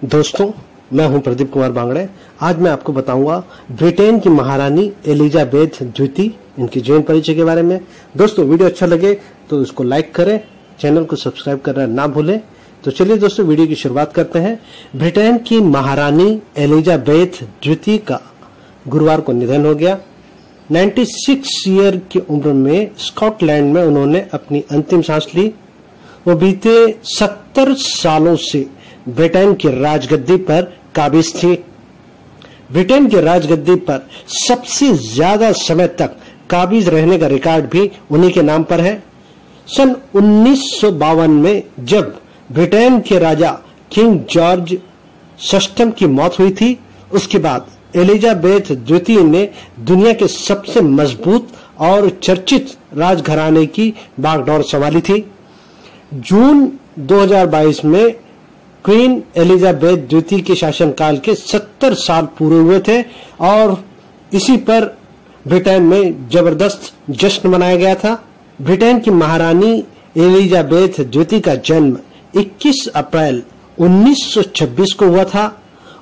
दोस्तों, मैं हूं प्रदीप कुमार बांगड़े। आज मैं आपको बताऊंगा ब्रिटेन की महारानी एलिजाबेथ द्वितीय, इनकी जीवन परिचय के बारे में। दोस्तों, वीडियो अच्छा लगे तो इसको लाइक करें, चैनल को सब्सक्राइब करना ना भूलें। तो चलिए दोस्तों, वीडियो की शुरुआत करते हैं। ब्रिटेन की महारानी एलिजाबेथ द्वितीय का गुरुवार को निधन हो गया। 96 ईयर की उम्र में स्कॉटलैंड में उन्होंने अपनी अंतिम सांस ली। वो बीते 70 सालों से ब्रिटेन की राजगद्दी पर काबिज थी। ब्रिटेन की राजगद्दी पर सबसे ज्यादा समय तक काबिज रहने का रिकॉर्ड भी उन्हीं के नाम पर है। सन 1952 में जब ब्रिटेन के राजा किंग जॉर्ज VI की मौत हुई थी, उसके बाद एलिजाबेथ द्वितीय ने दुनिया के सबसे मजबूत और चर्चित राजघराने की बागडोर संभाली थी। जून 2022 में क्वीन एलिजाबेथ द्वितीय के शासनकाल के 70 साल पूरे हुए थे और इसी पर ब्रिटेन में जबरदस्त जश्न मनाया गया था। ब्रिटेन की महारानी एलिजाबेथ द्वितीय का जन्म 21 अप्रैल 1926 को हुआ था।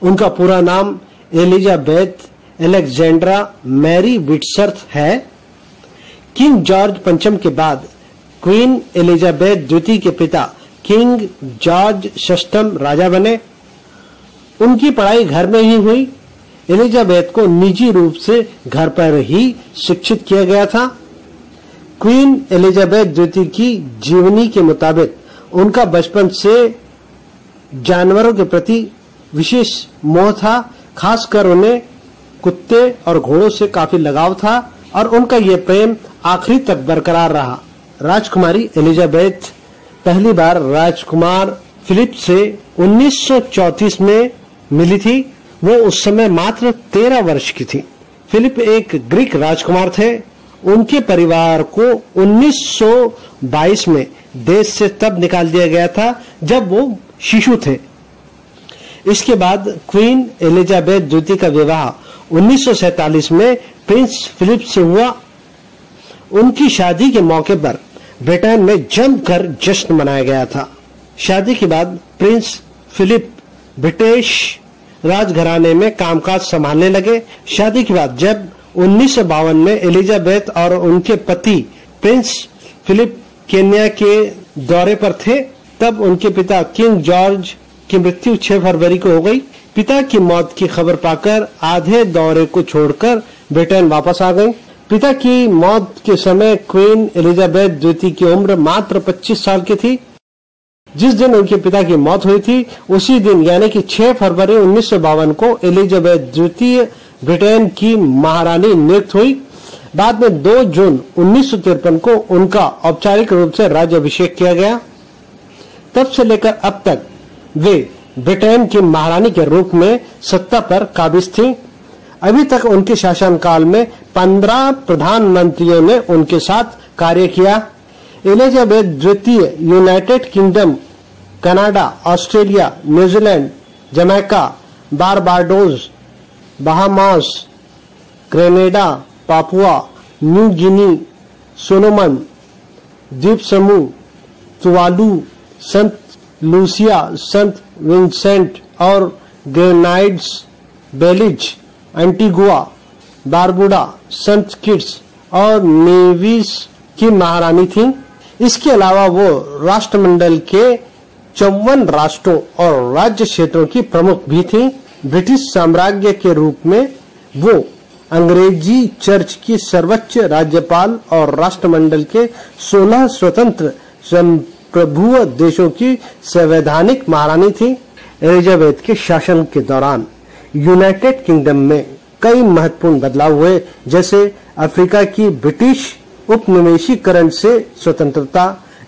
उनका पूरा नाम एलिजाबेथ एलेक्जेंड्रा मैरी विट्सवर्थ है। किंग जॉर्ज V के बाद क्वीन एलिजाबेथ द्वितीय के पिता किंग जॉर्ज VI राजा बने। उनकी पढ़ाई घर में ही हुई। एलिजाबेथ को निजी रूप से घर पर ही शिक्षित किया गया था। क्वीन एलिजाबेथ द्वितीय की जीवनी के मुताबिक उनका बचपन से जानवरों के प्रति विशेष मोह था। खासकर उन्हें कुत्ते और घोड़ों से काफी लगाव था और उनका यह प्रेम आखिरी तक बरकरार रहा। राजकुमारी एलिजाबेथ पहली बार राजकुमार फिलिप से 1934 में मिली थी। वो उस समय मात्र 13 वर्ष की थी। फिलिप एक ग्रीक राजकुमार थे। उनके परिवार को 1922 में देश से तब निकाल दिया गया था जब वो शिशु थे। इसके बाद क्वीन एलिजाबेथ द्वितीय का विवाह 1947 में प्रिंस फिलिप से हुआ। उनकी शादी के मौके पर ब्रिटेन में जमकर जश्न मनाया गया था। शादी के बाद प्रिंस फिलिप ब्रिटिश राजघराने में कामकाज संभालने लगे। शादी के बाद जब 1952 में एलिजाबेथ और उनके पति प्रिंस फिलिप केन्या के दौरे पर थे, तब उनके पिता किंग जॉर्ज की मृत्यु 6 फरवरी को हो गई। पिता की मौत की खबर पाकर आधे दौरे को छोड़कर ब्रिटेन वापस आ गई। पिता की मौत के समय क्वीन एलिजाबेथ द्वितीय की उम्र मात्र 25 साल की थी। जिस दिन उनके पिता की मौत हुई थी, उसी दिन यानी कि 6 फरवरी 1952 को एलिजाबेथ द्वितीय ब्रिटेन की महारानी नियुक्त हुई। बाद में 2 जून 1953 को उनका औपचारिक रूप से राज्याभिषेक किया गया। तब से लेकर अब तक वे ब्रिटेन की महारानी के रूप में सत्ता पर काबिज थी। अभी तक उनके शासनकाल में 15 प्रधानमंत्रियों ने उनके साथ कार्य किया। एलिजाबेथ द्वितीय United Kingdom, Canada, Australia, New Zealand, Jamaica, Barbados, Bahamas, Grenada, Papua New Guinea, Solomon द्वीप समूह, तुवालू, संत लूसिया, संत विंसेंट और Grenadines, Belize, Antigua, Barbuda, Saint Kitts और नेविस की महारानी थी। इसके अलावा वो राष्ट्रमंडल के 54 राष्ट्रों और राज्य क्षेत्रों की प्रमुख भी थी। ब्रिटिश साम्राज्य के रूप में वो अंग्रेजी चर्च की सर्वोच्च राज्यपाल और राष्ट्रमंडल के 16 स्वतंत्र संप्रभु देशों की संवैधानिक महारानी थी। एलिजाबेथ के शासन के दौरान यूनाइटेड किंगडम में कई महत्वपूर्ण बदलाव हुए, जैसे अफ्रीका की ब्रिटिश उपनिवेशीकरण से स्वतंत्रता,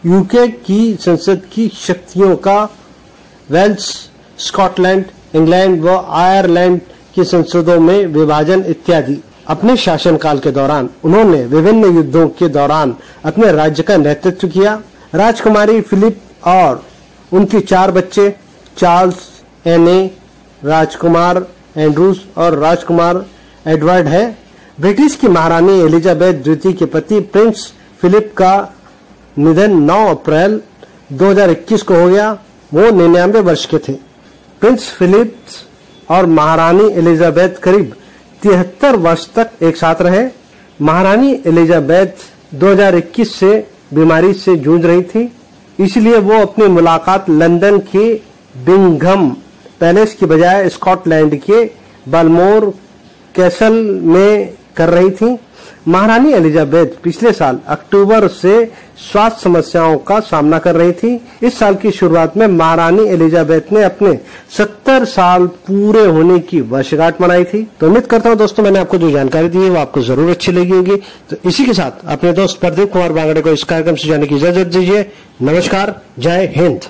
यूके की संसद की शक्तियों का वेल्स, स्कॉटलैंड, इंग्लैंड व आयरलैंड की संसदों में विभाजन इत्यादि। अपने शासनकाल के दौरान उन्होंने विभिन्न युद्धों के दौरान अपने राज्य का नेतृत्व किया। राजकुमारी फिलिप और उनके 4 बच्चे चार्ल्स, एने, राजकुमार एंड्रूस और राजकुमार एडवर्ड है। ब्रिटिश की महारानी एलिजाबेथ द्वितीय के पति प्रिंस फिलिप का निधन 9 अप्रैल 2021 को हो गया। वो 99 वर्ष के थे। प्रिंस फिलिप्स और महारानी एलिजाबेथ करीब 73 वर्ष तक एक साथ रहे। महारानी एलिजाबेथ 2021 से बीमारी से जूझ रही थी, इसलिए वो अपनी मुलाकात लंदन के बिंघम पैलेस की बजाय स्कॉटलैंड के बलमोर कैसल में कर रही थी। महारानी एलिजाबेथ पिछले साल अक्टूबर से स्वास्थ्य समस्याओं का सामना कर रही थी। इस साल की शुरुआत में महारानी एलिजाबेथ ने अपने 70 साल पूरे होने की वर्षगांठ मनाई थी। तो उम्मीद करता हूँ दोस्तों मैंने आपको जो जानकारी दी है वो आपको जरूर अच्छी लगी होगी। तो इसी के साथ अपने दोस्त प्रदीप कुमार बांगड़े को इस कार्यक्रम से जाने की इजाजत दीजिए। नमस्कार, जय हिंद।